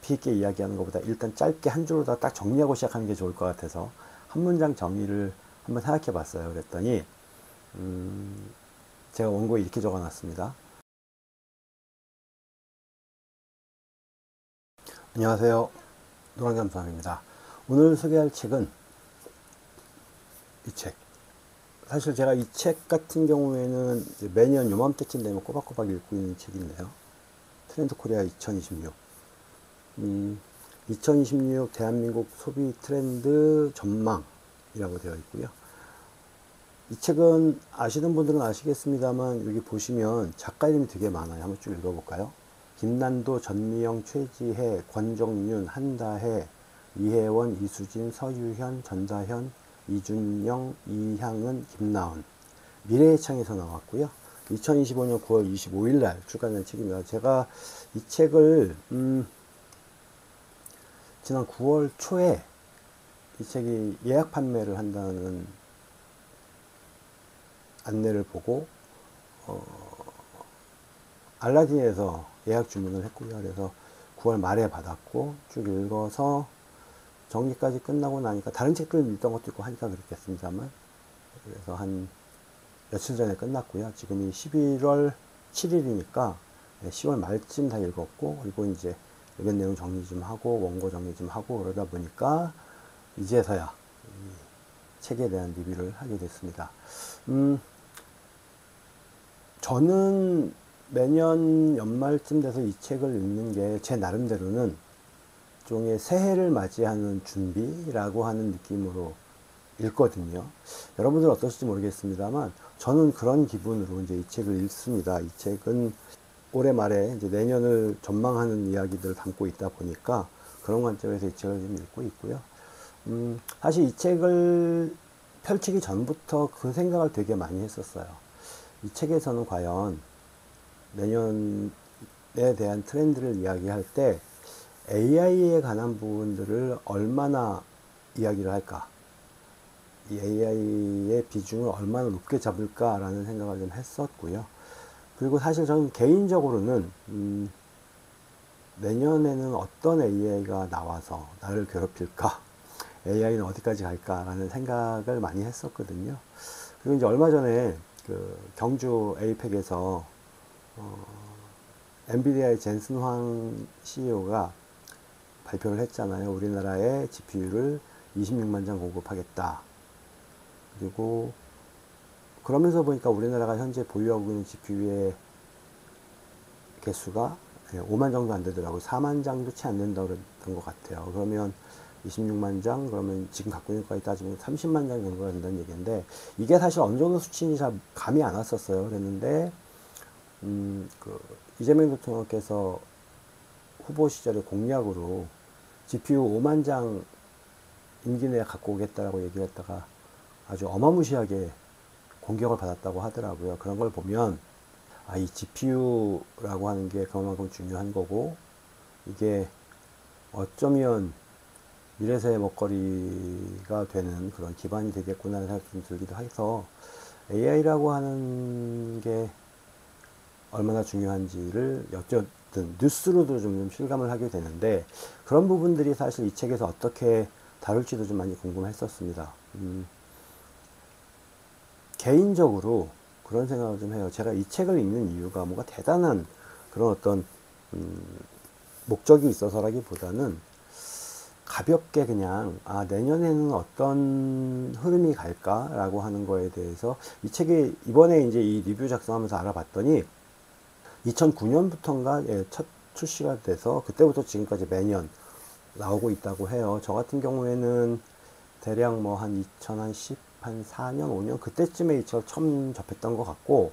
깊이 있게 이야기하는 것보다 일단 짧게 한 줄로 다 딱 정리하고 시작하는 게 좋을 것 같아서 한 문장 정리를 한번 생각해 봤어요. 그랬더니 제가 원고에 이렇게 적어 놨습니다. 안녕하세요. 노랑잠수함입니다. 오늘 소개할 책은 이 책. 사실 제가 이 책 같은 경우에는 매년 요맘때쯤 되면 꼬박꼬박 읽고 있는 책인데요. 트렌드 코리아 2026. 2026 대한민국 소비 트렌드 전망이라고 되어 있고요. 이 책은 아시는 분들은 아시겠습니다만 여기 보시면 작가 이름이 되게 많아요. 한번 쭉 읽어볼까요? 김난도, 전미영, 최지혜, 권정윤, 한다혜, 이혜원, 이수진, 서유현, 전다현, 이준영, 이향은, 김나은. 미래의 창에서 나왔고요. 2025년 9월 25일 날 출간된 책입니다. 제가 이 책을 지난 9월 초에 이 책이 예약 판매를 한다는 안내를 보고 알라딘에서 예약 주문을 했고요. 그래서 9월 말에 받았고 쭉 읽어서 정리까지 끝나고 나니까 다른 책들 읽던 것도 있고 하니까 그렇겠습니다만, 그래서 한 며칠 전에 끝났고요. 지금이 11월 7일이니까 10월 말쯤 다 읽었고, 그리고 이제 의견 내용 정리 좀 하고 원고 정리 좀 하고 그러다 보니까 이제서야 이 책에 대한 리뷰를 하게 됐습니다. 저는 매년 연말쯤 돼서 이 책을 읽는 게 제 나름대로는 종의 새해를 맞이하는 준비라고 하는 느낌으로 읽거든요. 여러분들 어떠실지 모르겠습니다만 저는 그런 기분으로 이제 이 책을 읽습니다. 이 책은 올해 말에 이제 내년을 전망하는 이야기들을 담고 있다 보니까 그런 관점에서 이 책을 좀 읽고 있고요. 사실 이 책을 펼치기 전부터 그 생각을 되게 많이 했었어요. 이 책에서는 과연 내년에 대한 트렌드를 이야기할 때 AI에 관한 부분들을 얼마나 이야기를 할까, 이 AI의 비중을 얼마나 높게 잡을까라는 생각을 좀 했었고요. 그리고 사실 저는 개인적으로는 내년에는 어떤 AI가 나와서 나를 괴롭힐까, AI는 어디까지 갈까라는 생각을 많이 했었거든요. 그리고 이제 얼마 전에 그 경주 에이펙에서 엔비디아의 젠슨 황 CEO가 발표를 했잖아요. 우리나라의 GPU를 26만 장 공급하겠다. 그리고 그러면서 보니까 우리나라가 현재 보유하고 있는 GPU의 개수가 5만 정도 안 되더라고요. 4만 장도 채 안 된다고 그랬던 것 같아요. 그러면 26만 장, 그러면 지금 갖고 있는 것까지 따지면 30만 장 정도가 된다는 얘기인데, 이게 사실 어느 정도 수치인지 잘 감이 안 왔었어요. 그랬는데, 이재명 대통령께서 후보 시절에 공약으로 GPU 5만 장 임기 내에 갖고 오겠다라고 얘기를 했다가 아주 어마무시하게 공격을 받았다고 하더라고요. 그런 걸 보면 이 GPU라고 하는 게 그만큼 중요한 거고, 이게 어쩌면 미래세의 먹거리가 되는 그런 기반이 되겠구나라는 생각이 좀 들기도 해서 AI라고 하는 게 얼마나 중요한지를 어쨌든 뉴스로도 좀 실감을 하게 되는데, 그런 부분들이 사실 이 책에서 어떻게 다룰지도 좀 많이 궁금했었습니다. 개인적으로 그런 생각을 좀 해요. 제가 이 책을 읽는 이유가 뭔가 대단한 그런 어떤 목적이 있어서라기보다는 가볍게 그냥 내년에는 어떤 흐름이 갈까라고 하는 거에 대해서, 이 책이 이번에 이제 이 리뷰 작성하면서 알아봤더니 2009년부터인가 첫 출시가 돼서 그때부터 지금까지 매년 나오고 있다고 해요. 저 같은 경우에는 대략 뭐 한 2010, 한 4년, 5년 그때쯤에 이 책을 처음 접했던 것 같고,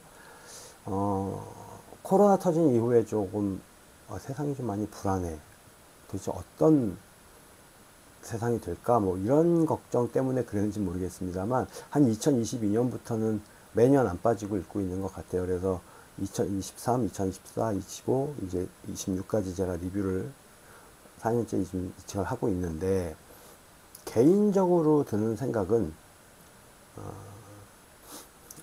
코로나 터진 이후에 조금 세상이 좀 많이 불안해. 도대체 어떤 세상이 될까? 뭐 이런 걱정 때문에 그랬는지 모르겠습니다만, 한 2022년부터는 매년 안 빠지고 읽고 있는 것 같아요. 그래서 2023, 2024, 25, 이제 26까지 제가 리뷰를 4년째 이 책을 하고 있는데, 개인적으로 드는 생각은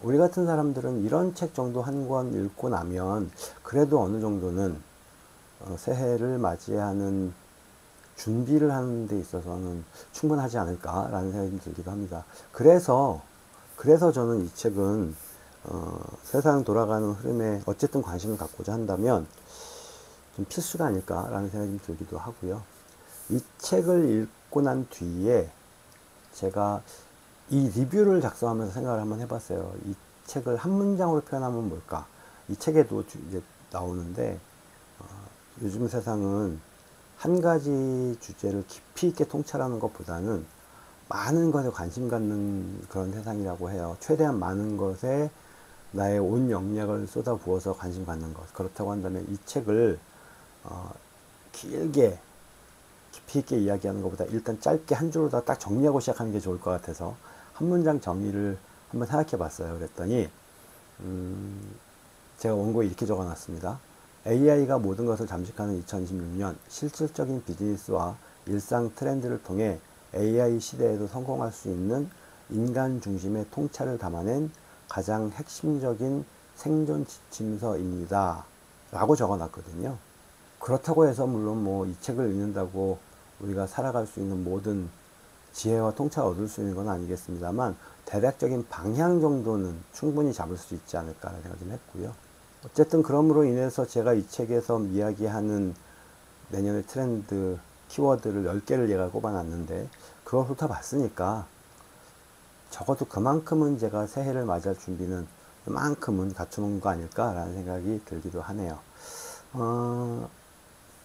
우리 같은 사람들은 이런 책 정도 한 권 읽고 나면 그래도 어느 정도는 새해를 맞이하는 준비를 하는 데 있어서는 충분하지 않을까라는 생각이 들기도 합니다. 그래서 저는 이 책은 세상 돌아가는 흐름에 어쨌든 관심을 갖고자 한다면 좀 필수가 아닐까라는 생각이 좀 들기도 하고요. 이 책을 읽고 난 뒤에 제가 이 리뷰를 작성하면서 생각을 한번 해봤어요. 이 책을 한 문장으로 표현하면 뭘까? 이 책에도 이제 나오는데 요즘 세상은 한 가지 주제를 깊이 있게 통찰하는 것보다는 많은 것에 관심 갖는 그런 세상이라고 해요. 최대한 많은 것에 나의 온 영역을 쏟아부어서 관심 갖는 것. 그렇다고 한다면 이 책을 길게 깊이 있게 이야기하는 것보다 일단 짧게 한 줄로 다 딱 정리하고 시작하는 게 좋을 것 같아서 한 문장 정리를 한번 생각해 봤어요. 그랬더니 제가 원고에 이렇게 적어 놨습니다. AI가 모든 것을 잠식하는 2026년, 실질적인 비즈니스와 일상 트렌드를 통해 AI 시대에도 성공할 수 있는 인간 중심의 통찰을 담아낸 가장 핵심적인 생존 지침서입니다. 라고 적어 놨거든요. 그렇다고 해서 물론 뭐 이 책을 읽는다고 우리가 살아갈 수 있는 모든 지혜와 통찰을 얻을 수 있는 건 아니겠습니다만 대략적인 방향 정도는 충분히 잡을 수 있지 않을까라는 생각을 좀 했고요. 어쨌든 그럼으로 인해서 제가 이 책에서 이야기하는 내년의 트렌드 키워드를 10개를 얘가 꼽아놨는데 그걸 훑어봤으니까 적어도 그만큼은 제가 새해를 맞이할 준비는 그만큼은 갖춰놓은 거 아닐까라는 생각이 들기도 하네요.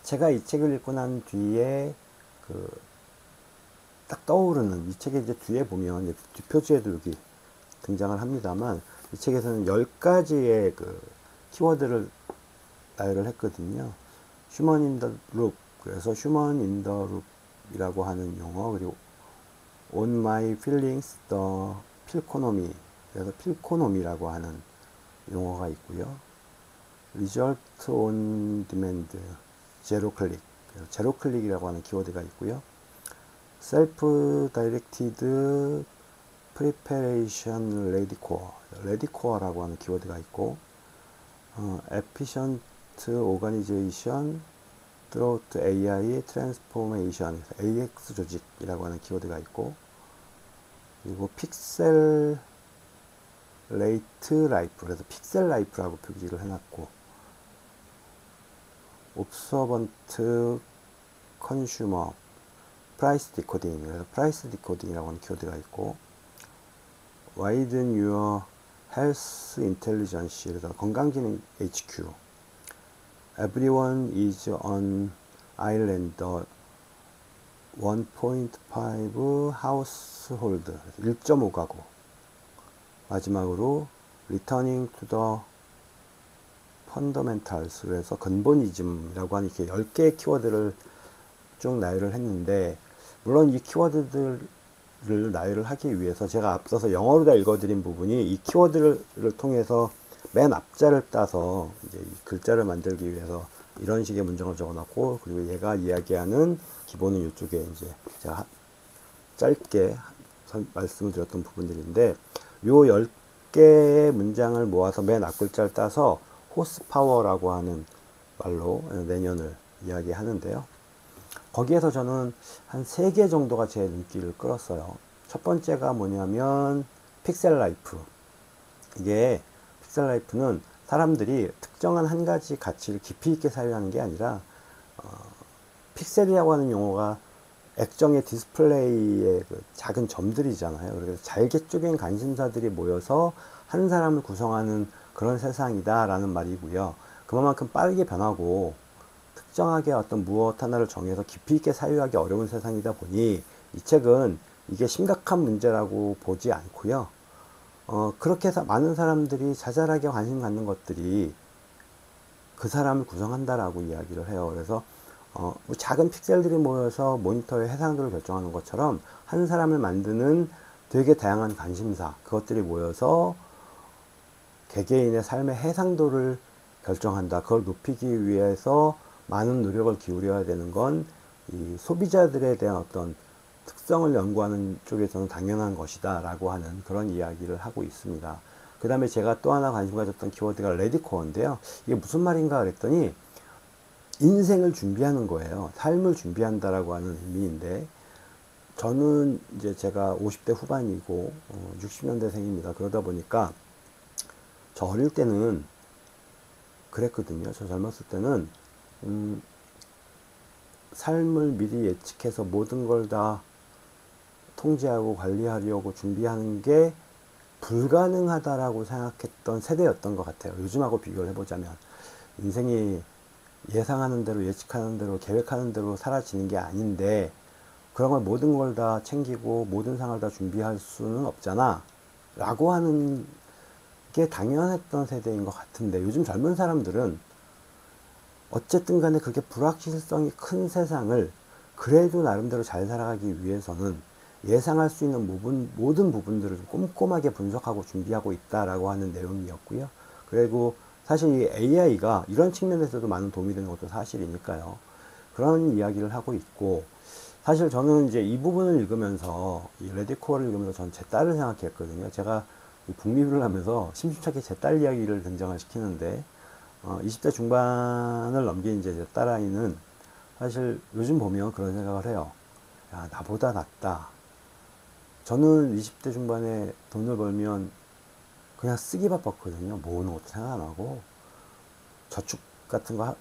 제가 이 책을 읽고 난 뒤에 딱 떠오르는 이 책의 이제 뒤에 보면 뒷표지에도 여기 등장을 합니다만 이 책에서는 10가지의 키워드를 나열을 했거든요. 휴먼 인 더 룹, 그래서 휴먼 인 더 룹이라고 하는 용어, 그리고 on my feelings the 필코노미, 그래서 필코노미라고 하는 용어가 있고요. result on demand, 제로 클릭, 제로 클릭이라고 하는 키워드가 있고요. self directed preparation ready core라고 하는 키워드가 있고, efficient organization through AI transformation, AX 조직이라고 하는 키워드가 있고, 그리고 픽셀 레이트 라이프, 그래서 픽셀 라이프라고 표기를 해놨고, 옵서번트 컨슈머 프라이스 디코딩, 그래서 프라이스 디코딩이라고 하는 키워드가 있고, widen your health intelligence, 그래서 건강기능 HQ, everyone is on island 1.5 household, 1.5 가구, 마지막으로 returning to the fundamentals, 그래서 근본이즘이라고 하는 이렇게 10개의 키워드를 쭉 나열을 했는데, 물론 이 키워드들을 나열을 하기 위해서 제가 앞서서 영어로 다 읽어드린 부분이 이 키워드를 통해서 맨 앞자를 따서 이제 이 글자를 만들기 위해서 이런 식의 문장을 적어놨고, 그리고 얘가 이야기하는 기본은 이쪽에 이제 제가 짧게 말씀을 드렸던 부분들인데, 요 10개의 문장을 모아서 맨 앞글자를 따서 호스파워라고 하는 말로 내년을 이야기하는데요. 거기에서 저는 한 3개 정도가 제 눈길을 끌었어요. 첫 번째가 뭐냐면 픽셀 라이프. 이게 픽셀 라이프는 사람들이 특정한 한 가지 가치를 깊이 있게 사유하는 게 아니라 픽셀이라고 하는 용어가 액정의 디스플레이의 작은 점들이잖아요. 그래서 잘게 쪼갠 관심사들이 모여서 한 사람을 구성하는 그런 세상이다 라는 말이고요. 그만큼 빠르게 변하고 특정하게 어떤 무엇 하나를 정해서 깊이 있게 사유하기 어려운 세상이다 보니 이 책은 이게 심각한 문제라고 보지 않고요. 그렇게 해서 많은 사람들이 자잘하게 관심 갖는 것들이 그 사람을 구성한다라고 이야기를 해요. 그래서 뭐 작은 픽셀들이 모여서 모니터의 해상도를 결정하는 것처럼 한 사람을 만드는 되게 다양한 관심사, 그것들이 모여서 개개인의 삶의 해상도를 결정한다. 그걸 높이기 위해서 많은 노력을 기울여야 되는 건 이 소비자들에 대한 어떤 특성을 연구하는 쪽에서는 당연한 것이다 라고 하는 그런 이야기를 하고 있습니다. 그 다음에 제가 또 하나 관심 가졌던 키워드가 레디코어인데요. 이게 무슨 말인가 그랬더니 인생을 준비하는 거예요. 삶을 준비한다라고 하는 의미인데, 저는 이제 제가 50대 후반이고 60년대생입니다. 그러다 보니까 저 어릴 때는 그랬거든요. 저 젊었을 때는 삶을 미리 예측해서 모든 걸 다 통제하고 관리하려고 준비하는 게 불가능하다라고 생각했던 세대였던 것 같아요. 요즘하고 비교를 해보자면 인생이 예상하는 대로, 예측하는 대로, 계획하는 대로 사라지는 게 아닌데, 그런 걸 모든 걸 다 챙기고 모든 상을 다 준비할 수는 없잖아 라고 하는 게 당연했던 세대인 것 같은데, 요즘 젊은 사람들은 어쨌든 간에 그렇게 불확실성이 큰 세상을 그래도 나름대로 잘 살아가기 위해서는 예상할 수 있는 모든 부분들을 꼼꼼하게 분석하고 준비하고 있다라고 하는 내용이었고요. 그리고 사실 이 AI가 이런 측면에서도 많은 도움이 되는 것도 사실이니까요. 그런 이야기를 하고 있고, 사실 저는 이제 이 부분을 읽으면서, 이 레디코어를 읽으면서 전 제 딸을 생각했거든요. 제가 북미를 하면서 심심찮게 제 딸 이야기를 등장을 시키는데, 20대 중반을 넘긴 이제 제 딸아이는 사실 요즘 보면 그런 생각을 해요. 야, 나보다 낫다. 저는 20대 중반에 돈을 벌면 그냥 쓰기 바빴거든요. 모으는 것도 생각 안 하고, 저축 같은 거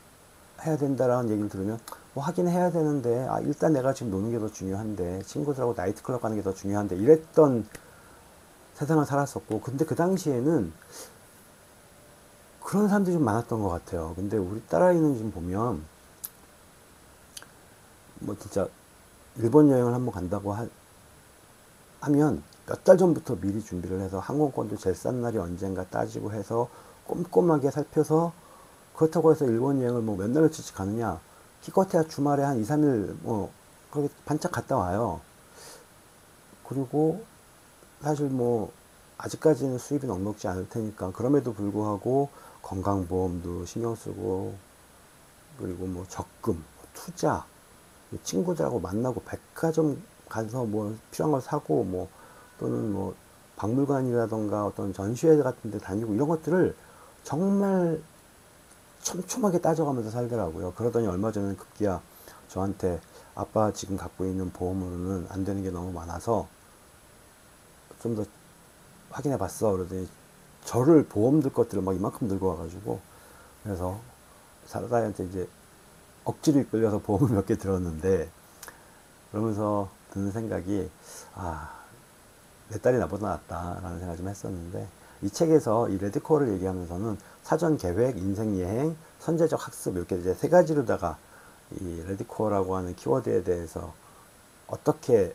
해야 된다라는 얘기를 들으면 뭐 하긴 해야 되는데, 일단 내가 지금 노는 게 더 중요한데, 친구들하고 나이트클럽 가는 게 더 중요한데, 이랬던 세상을 살았었고, 근데 그 당시에는 그런 사람들이 좀 많았던 것 같아요. 근데 우리 딸아이는 지금 보면 뭐 진짜 일본 여행을 한번 간다고 하면 몇 달 전부터 미리 준비를 해서 항공권도 제일 싼 날이 언젠가 따지고 해서 꼼꼼하게 살펴서, 그렇다고 해서 일본 여행을 뭐 몇 날 며칠씩 가느냐, 기껏해야 주말에 한 2, 3일 뭐 거기 반짝 갔다 와요. 그리고 사실 뭐 아직까지는 수입이 넉넉지 않을 테니까 그럼에도 불구하고 건강보험도 신경 쓰고, 그리고 뭐 적금, 투자, 친구들하고 만나고 백화점 가서 뭐 필요한 걸 사고, 뭐 또는 뭐 박물관이라던가 어떤 전시회 같은 데 다니고, 이런 것들을 정말 촘촘하게 따져가면서 살더라고요. 그러더니 얼마 전에 급기야 저한테 아빠 지금 갖고 있는 보험으로는 안 되는 게 너무 많아서 좀 더 확인해 봤어. 그러더니 저를 보험 들 것들을 막 이만큼 들고 와가지고, 그래서 사다이한테 이제 억지로 이끌려서 보험을 몇 개 들었는데, 그러면서 드는 생각이, 내 딸이 나보다 낫다라는 생각을 좀 했었는데, 이 책에서 이 레드코어를 얘기하면서는 사전 계획, 인생 여행, 선제적 학습, 이렇게 이제 세 가지로다가 이 레드코어라고 하는 키워드에 대해서 어떻게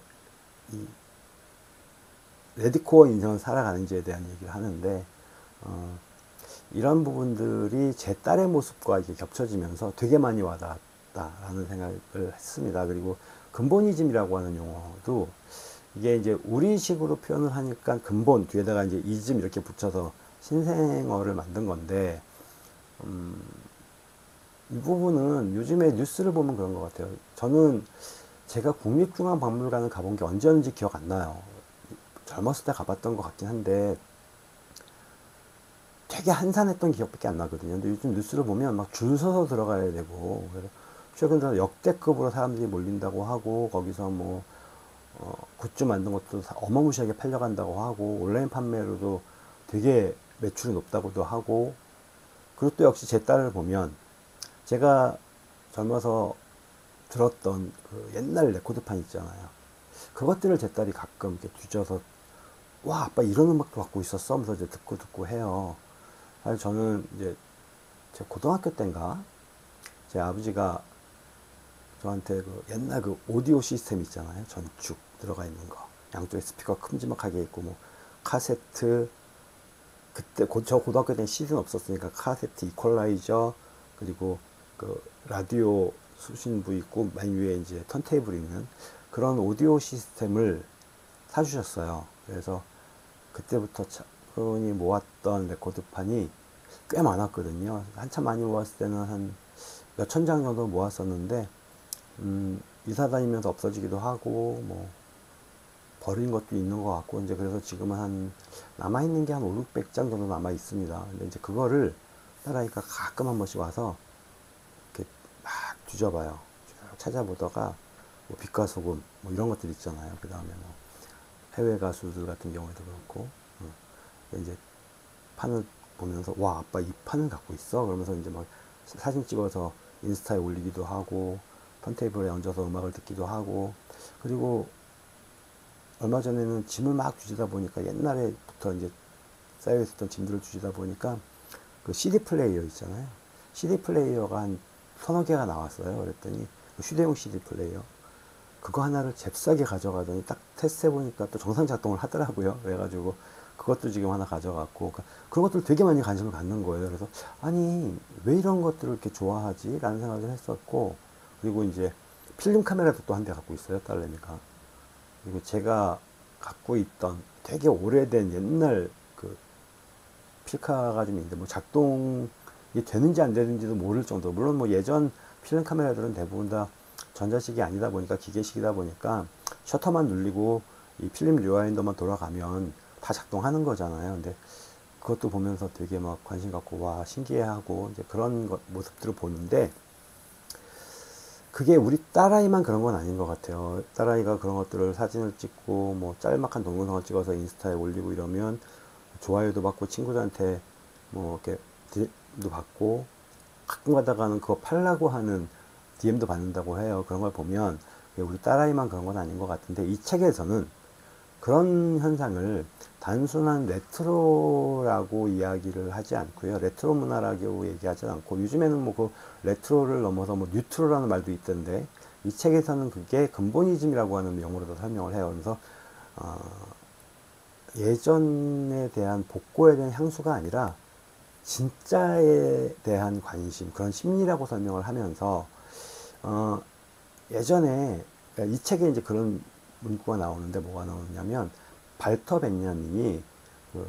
이 레디코어 인생을 살아가는지에 대한 얘기를 하는데, 이런 부분들이 제 딸의 모습과 이렇게 겹쳐지면서 되게 많이 와닿았다라는 생각을 했습니다. 그리고 근본이즘이라고 하는 용어도, 이게 이제 우리식으로 표현을 하니까 근본 뒤에다가 이제 이즘 이렇게 붙여서 신생어를 만든 건데, 이 부분은 요즘에 뉴스를 보면 그런 것 같아요. 저는 제가 국립중앙박물관을 가본 게 언제였는지 기억 안 나요. 젊었을 때 가봤던 것 같긴 한데 되게 한산했던 기억밖에 안 나거든요. 근데 요즘 뉴스를 보면 막 줄 서서 들어가야 되고, 그래서 최근 들어 역대급으로 사람들이 몰린다고 하고, 거기서 뭐 굿즈 만든 것도 어마무시하게 팔려간다고 하고, 온라인 판매로도 되게 매출이 높다고도 하고, 그리고 또 역시 제 딸을 보면 제가 젊어서 들었던 그 옛날 레코드판 있잖아요. 그것들을 제 딸이 가끔 이렇게 뒤져서, 와, 아빠 이런 음악도 갖고 있었어? 하면서 이제 듣고 해요. 사실 저는 이제 제 고등학교 때인가, 제 아버지가 저한테 그 옛날 그 오디오 시스템 있잖아요. 전축 들어가 있는 거. 양쪽에 스피커 큼지막하게 있고, 뭐, 카세트, 그때 저 고등학교 때는 CD는 없었으니까 카세트, 이퀄라이저, 그리고 그 라디오 수신부 있고, 맨 위에 이제 턴테이블이 있는 그런 오디오 시스템을 사주셨어요. 그래서 그때부터 차분히 모았던 레코드판이 꽤 많았거든요. 한참 많이 모았을 때는 한 몇천 장 정도 모았었는데, 이사 다니면서 없어지기도 하고, 뭐, 버린 것도 있는 것 같고, 이제 그래서 지금은 남아있는 게 한 5, 600장 정도 남아 있습니다. 근데 이제 그거를 딸아이가 가끔 한 번씩 와서 이렇게 막 뒤져봐요. 찾아보다가 뭐 빛과 소금 뭐 이런 것들 있잖아요. 그 다음에 뭐 해외 가수들 같은 경우에도 그렇고 이제 판을 보면서 와 아빠 이 판을 갖고 있어? 그러면서 이제 막 사진 찍어서 인스타에 올리기도 하고 턴테이블에 얹어서 음악을 듣기도 하고 그리고 얼마 전에는 짐을 막 뒤지다 보니까 옛날에부터 이제 쌓여 있었던 짐들을 뒤지다 보니까 그 CD 플레이어 있잖아요. CD 플레이어가 한 서너 개가 나왔어요. 그랬더니 휴대용 CD 플레이어 그거 하나를 잽싸게 가져가더니 딱 테스트 해보니까 또 정상 작동을 하더라고요. 그래가지고 그것도 지금 하나 가져갔고 그러니까 그런 것들 되게 많이 관심을 갖는 거예요. 그래서 아니 왜 이런 것들을 이렇게 좋아하지? 라는 생각을 했었고 그리고 이제 필름 카메라도 또 한 대 갖고 있어요. 딸내미가. 그리고 제가 갖고 있던 되게 오래된 옛날 그 필카가 좀 있는데 뭐 작동이 되는지 안 되는지도 모를 정도. 물론 뭐 예전 필름 카메라들은 대부분 다 전자식이 아니다 보니까 기계식이다 보니까 셔터만 눌리고 이 필름 리와인더만 돌아가면 다 작동하는 거잖아요. 근데 그것도 보면서 되게 막 관심 갖고 와 신기해하고 이제 그런 모습들을 보는데 그게 우리 딸아이만 그런 건 아닌 것 같아요. 딸아이가 그런 것들을 사진을 찍고 뭐 짤막한 동영상을 찍어서 인스타에 올리고 이러면 좋아요도 받고 친구들한테 뭐 이렇게 DM도 받고 가끔 가다가는 그거 팔라고 하는 DM도 받는다고 해요. 그런 걸 보면 우리 딸아이만 그런 건 아닌 것 같은데 이 책에서는 그런 현상을 단순한 레트로라고 이야기를 하지 않고요. 레트로 문화라고 얘기하지 않고 요즘에는 뭐 그 레트로를 넘어서 뭐 뉴트로라는 말도 있던데 이 책에서는 그게 근본이즘이라고 하는 용어로도 설명을 해요. 그래서 예전에 대한 복고에 대한 향수가 아니라 진짜에 대한 관심 그런 심리라고 설명을 하면서 예전에 이 책에 이제 그런 문구가 나오는데 뭐가 나오냐면 발터 벤야민이 그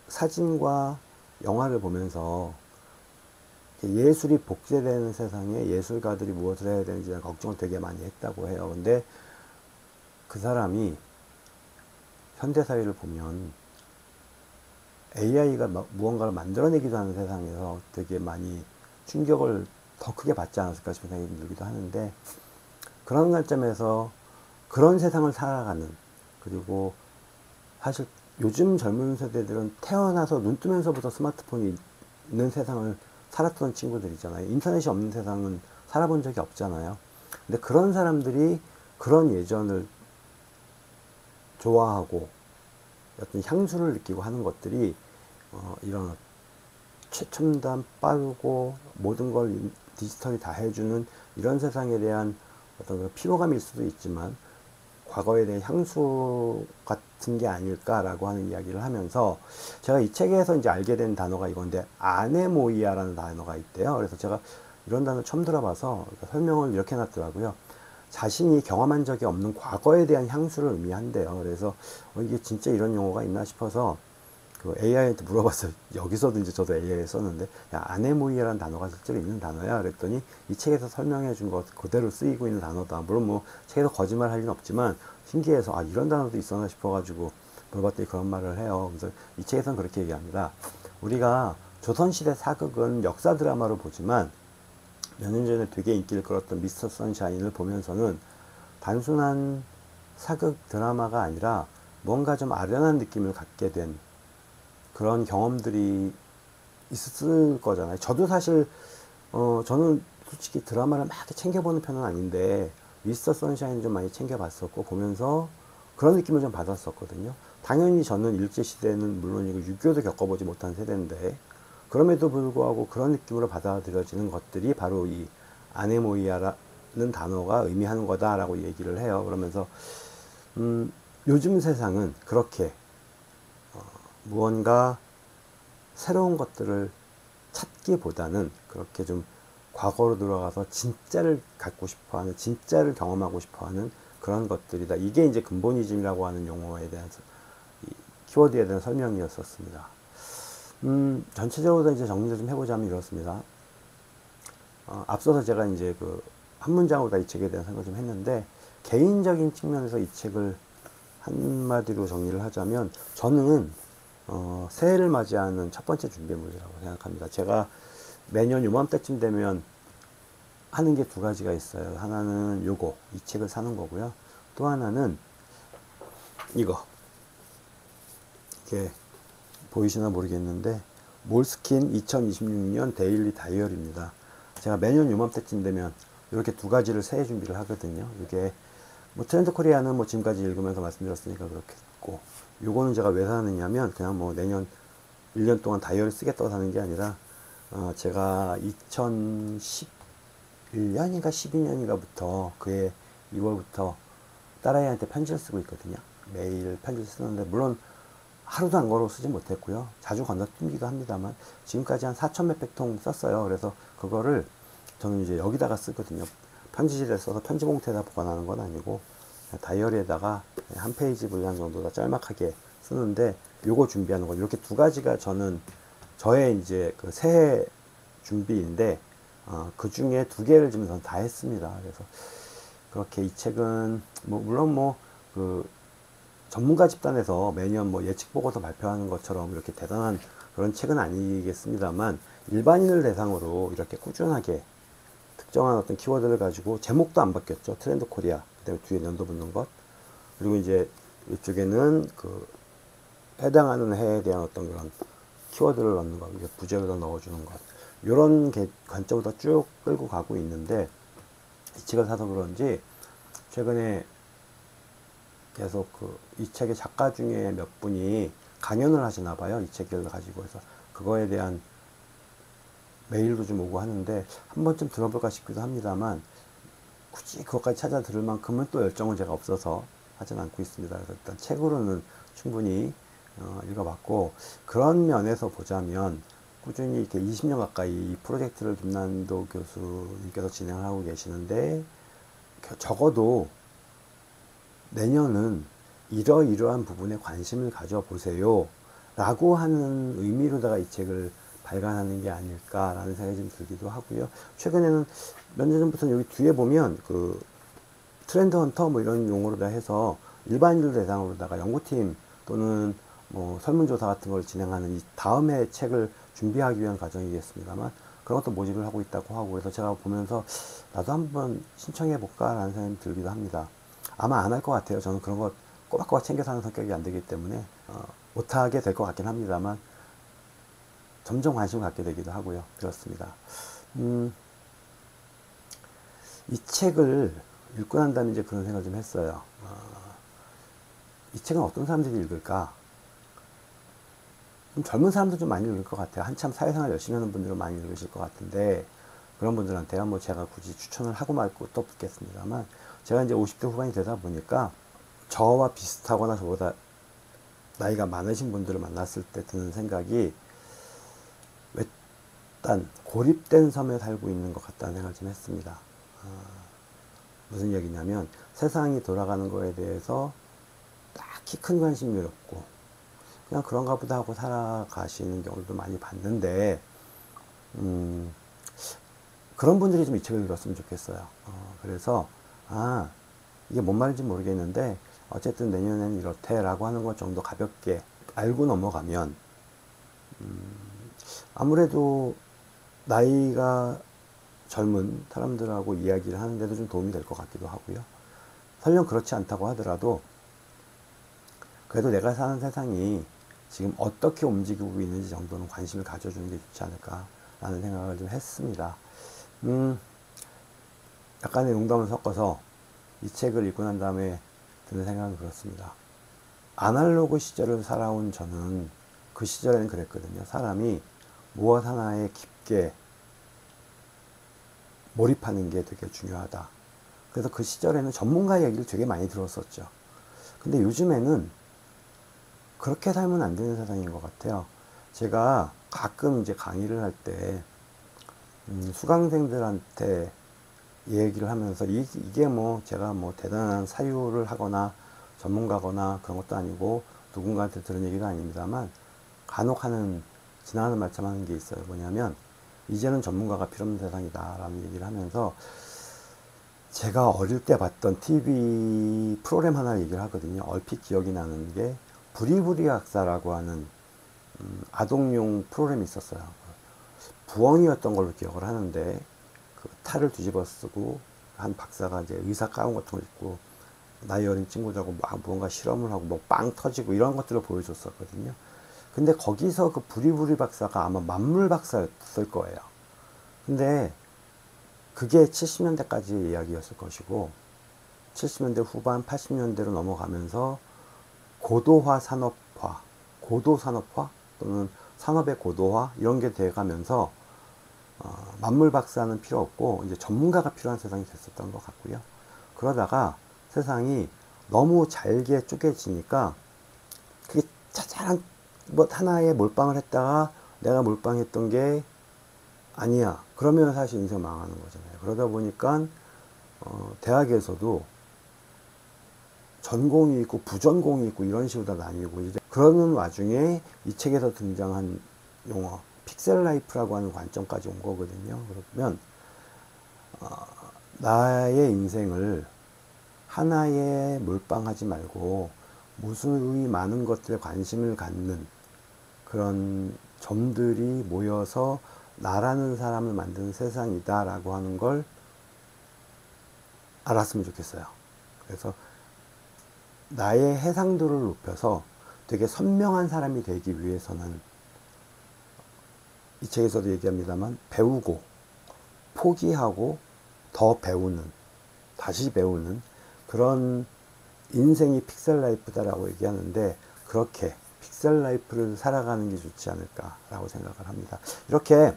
사진과 영화를 보면서 예술이 복제되는 세상에 예술가들이 무엇을 해야 되는지 걱정을 되게 많이 했다고 해요. 근데 그 사람이 현대사회를 보면 AI가 무언가를 만들어내기도 하는 세상에서 되게 많이 충격을 더 크게 받지 않았을까 싶은 생각이 들기도 하는데 그런 관점에서 그런 세상을 살아가는 그리고 사실 요즘 젊은 세대들은 태어나서 눈 뜨면서부터 스마트폰이 있는 세상을 살았던 친구들이잖아요. 인터넷이 없는 세상은 살아본 적이 없잖아요. 근데 그런 사람들이 그런 예전을 좋아하고 어떤 향수를 느끼고 하는 것들이 이런 최첨단 빠르고 모든 걸 디지털이 다 해주는 이런 세상에 대한 어떤 피로감일 수도 있지만 과거에 대한 향수 같은 게 아닐까라고 하는 이야기를 하면서 제가 이 책에서 이제 알게 된 단어가 이건데 아네모이아라는 단어가 있대요. 그래서 제가 이런 단어 처음 들어봐서 설명을 이렇게 해놨더라고요. 자신이 경험한 적이 없는 과거에 대한 향수를 의미한대요. 그래서 이게 진짜 이런 용어가 있나 싶어서 그 AI한테 물어봤어요. 여기서도 이제 저도 AI에 썼는데 야, 아네모이아라는 단어가 실제로 있는 단어야. 그랬더니 이 책에서 설명해 준 것 그대로 쓰이고 있는 단어다. 물론 뭐 책에서 거짓말 할 리는 없지만 신기해서 아 이런 단어도 있었나 싶어가지고 물어봤더니 그런 말을 해요. 그래서 이 책에서는 그렇게 얘기합니다. 우리가 조선시대 사극은 역사 드라마로 보지만 몇 년 전에 되게 인기를 끌었던 미스터 선샤인을 보면서는 단순한 사극 드라마가 아니라 뭔가 좀 아련한 느낌을 갖게 된 그런 경험들이 있을 거잖아요. 저도 사실 저는 솔직히 드라마를 막 챙겨보는 편은 아닌데 미스터 선샤인 좀 많이 챙겨봤었고 보면서 그런 느낌을 좀 받았었거든요. 당연히 저는 일제시대는 물론이고 6.25도 겪어보지 못한 세대인데 그럼에도 불구하고 그런 느낌으로 받아들여지는 것들이 바로 이 아네모이아라는 단어가 의미하는 거다라고 얘기를 해요. 그러면서 요즘 세상은 그렇게 무언가 새로운 것들을 찾기보다는 그렇게 좀 과거로 돌아가서 진짜를 갖고 싶어하는, 진짜를 경험하고 싶어하는 그런 것들이다. 이게 이제 근본이즘이라고 하는 용어에 대한 키워드에 대한 설명이었었습니다. 전체적으로 이제 정리를 좀 해보자면 이렇습니다. 앞서서 제가 이제 그 한 문장으로 다 이 책에 대한 생각을 좀 했는데 개인적인 측면에서 이 책을 한마디로 정리를 하자면 저는 새해를 맞이하는 첫 번째 준비물이라고 생각합니다. 제가 매년 요맘때쯤 되면 하는 게 두 가지가 있어요. 하나는 요거, 이 책을 사는 거고요. 또 하나는 이거. 이게 보이시나 모르겠는데, 몰스킨 2026년 데일리 다이어리입니다. 제가 매년 요맘때쯤 되면 이렇게 두 가지를 새해 준비를 하거든요. 이게 뭐 트렌드 코리아는 뭐 지금까지 읽으면서 말씀드렸으니까 그렇겠고, 요거는 제가 왜 사느냐면 그냥 뭐 내년 1년 동안 다이어리 쓰겠다고 사는 게 아니라 제가 2011년인가 12년인가부터 그해 2월부터 딸아이한테 편지를 쓰고 있거든요. 매일 편지를 쓰는데 물론 하루도 안 걸어 쓰지 못했고요. 자주 건너뛰기도 합니다만 지금까지 한 4천 몇백 통 썼어요. 그래서 그거를 저는 이제 여기다가 쓰거든요. 편지지에 써서 편지 봉투에다 보관하는 건 아니고 다이어리에다가 한 페이지 분량 정도다 짤막하게 쓰는데, 요거 준비하는 거 이렇게 두 가지가 저는 저의 이제 그 새해 준비인데 그 중에 두 개를 지금 저는 다 했습니다. 그래서 그렇게 이 책은 뭐 물론 뭐 그 전문가 집단에서 매년 뭐 예측 보고서 발표하는 것처럼 이렇게 대단한 그런 책은 아니겠습니다만, 일반인을 대상으로 이렇게 꾸준하게 특정한 어떤 키워드를 가지고, 제목도 안 바뀌었죠. 트렌드 코리아. 그다음에 뒤에 연도 붙는 것. 그리고 이제 이쪽에는 그 해당하는 해에 대한 어떤 그런 키워드를 넣는 것, 부제를 더 넣어주는 것. 이런 관점으로 쭉 끌고 가고 있는데, 이 책을 사서 그런지 최근에 계속 이 책의 작가 중에 몇 분이 강연을 하시나 봐요. 이 책을 가지고 해서 그거에 대한 메일도 좀 오고 하는데 한 번쯤 들어볼까 싶기도 합니다만, 굳이 그것까지 찾아 들을 만큼은 또 열정은 제가 없어서 하진 않고 있습니다. 그래서 일단 책으로는 충분히 읽어봤고, 그런 면에서 보자면 꾸준히 이렇게 20년 가까이 이 프로젝트를 김난도 교수님께서 진행을 하고 계시는데, 적어도 내년은 이러이러한 부분에 관심을 가져보세요 라고 하는 의미로다가 이 책을 발간하는 게 아닐까라는 생각이 좀 들기도 하고요. 최근에는 몇 년 전부터는 여기 뒤에 보면 그 트렌드 헌터 뭐 이런 용어로다 해서 일반인들 대상으로다가 연구팀 또는 뭐 설문조사 같은 걸 진행하는 이 다음에 책을 준비하기 위한 과정이겠습니다만, 그런 것도 모집을 하고 있다고 하고, 그래서 제가 보면서 나도 한번 신청해 볼까 라는 생각이 들기도 합니다. 아마 안 할 것 같아요. 저는 그런 거 꼬박꼬박 챙겨서 하는 성격이 안 되기 때문에 못하게 될 것 같긴 합니다만, 점점 관심을 갖게 되기도 하고요. 그렇습니다. 이 책을 읽고 난 다음에 이제 그런 생각을 좀 했어요. 이 책은 어떤 사람들이 읽을까? 좀 젊은 사람도 좀 많이 읽을 것 같아요. 한참 사회생활 열심히 하는 분들은 많이 읽으실 것 같은데, 그런 분들한테는 뭐 제가 굳이 추천을 하고 말 것도 없겠습니다만, 제가 이제 50대 후반이 되다 보니까 저와 비슷하거나 저보다 나이가 많으신 분들을 만났을 때 드는 생각이, 외딴 고립된 섬에 살고 있는 것 같다는 생각을 좀 했습니다. 무슨 얘기냐면 세상이 돌아가는 거에 대해서 딱히 큰 관심이 없고 그냥 그런가 보다 하고 살아가시는 경우도 많이 봤는데, 그런 분들이 좀 이 책을 읽었으면 좋겠어요. 그래서 이게 뭔 말인지 모르겠는데 어쨌든 내년에는 이렇대라고 하는 것 정도 가볍게 알고 넘어가면 아무래도 나이가 젊은 사람들하고 이야기를 하는데도 좀 도움이 될 것 같기도 하고요. 설령 그렇지 않다고 하더라도 그래도 내가 사는 세상이 지금 어떻게 움직이고 있는지 정도는 관심을 가져주는 게 좋지 않을까라는 생각을 좀 했습니다. 약간의 농담을 섞어서 이 책을 읽고 난 다음에 드는 생각은 그렇습니다. 아날로그 시절을 살아온 저는 그 시절에는 그랬거든요. 사람이 무엇 하나에 깊게 몰입하는 게 되게 중요하다. 그래서 그 시절에는 전문가 얘기를 되게 많이 들었었죠. 근데 요즘에는 그렇게 살면 안 되는 세상인 것 같아요. 제가 가끔 이제 강의를 할 때 수강생들한테 얘기를 하면서 이게 뭐 제가 뭐 대단한 사유를 하거나 전문가거나 그런 것도 아니고 누군가한테 들은 얘기가 아닙니다만, 간혹 지나가는 말처럼 하는 게 있어요. 뭐냐면 이제는 전문가가 필요 없는 세상이다 라는 얘기를 하면서, 제가 어릴 때 봤던 TV 프로그램 하나 얘기를 하거든요. 얼핏 기억이 나는 게 부리부리 학사라고 하는 아동용 프로그램이 있었어요. 부엉이였던 걸로 기억을 하는데, 그 탈을 뒤집어 쓰고 한 박사가 이제 의사 가운 같은 걸 입고 나이 어린 친구들하고 막 무언가 실험을 하고 뭐 빵 터지고 이런 것들을 보여줬었거든요. 근데 거기서 그 부리부리 박사가 아마 만물 박사였을 거예요. 근데 그게 70년대까지 이야기였을 것이고 70년대 후반 80년대로 넘어가면서 고도화 산업화, 고도 산업화 또는 산업의 고도화 이런 게 돼가면서 만물 박사는 필요 없고 이제 전문가가 필요한 세상이 됐었던 것 같고요. 그러다가 세상이 너무 잘게 쪼개지니까 그게 자잘한 뭐 하나에 몰빵을 했다가 내가 몰빵했던 게 아니야. 그러면 사실 인생 망하는 거잖아요. 그러다 보니까 대학에서도 전공이 있고 부전공이 있고 이런 식으로 다 나뉘고 이제 그러는 와중에 이 책에서 등장한 용어 픽셀 라이프라고 하는 관점까지 온 거거든요. 그러면 나의 인생을 하나에 몰빵하지 말고 무수히 많은 것들에 관심을 갖는 그런 점들이 모여서 나라는 사람을 만드는 세상이다 라고 하는 걸 알았으면 좋겠어요. 그래서 나의 해상도를 높여서 되게 선명한 사람이 되기 위해서는 이 책에서도 얘기합니다만 배우고 포기하고 더 배우는 다시 배우는 그런 인생이 픽셀 라이프다라고 얘기하는데 그렇게 픽셀 라이프를 살아가는 게 좋지 않을까라고 생각을 합니다. 이렇게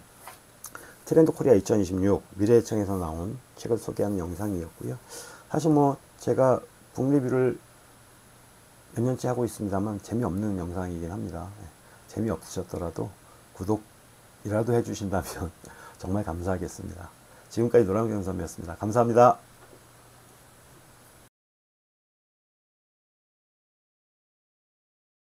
트렌드 코리아 2026 미래의청에서 나온 책을 소개하는 영상이었고요. 사실 뭐 제가 북 리뷰를 몇 년째 하고 있습니다만 재미없는 영상이긴 합니다. 재미없으셨더라도 구독이라도 해주신다면 정말 감사하겠습니다. 지금까지 노랑경 선배였습니다. 감사합니다.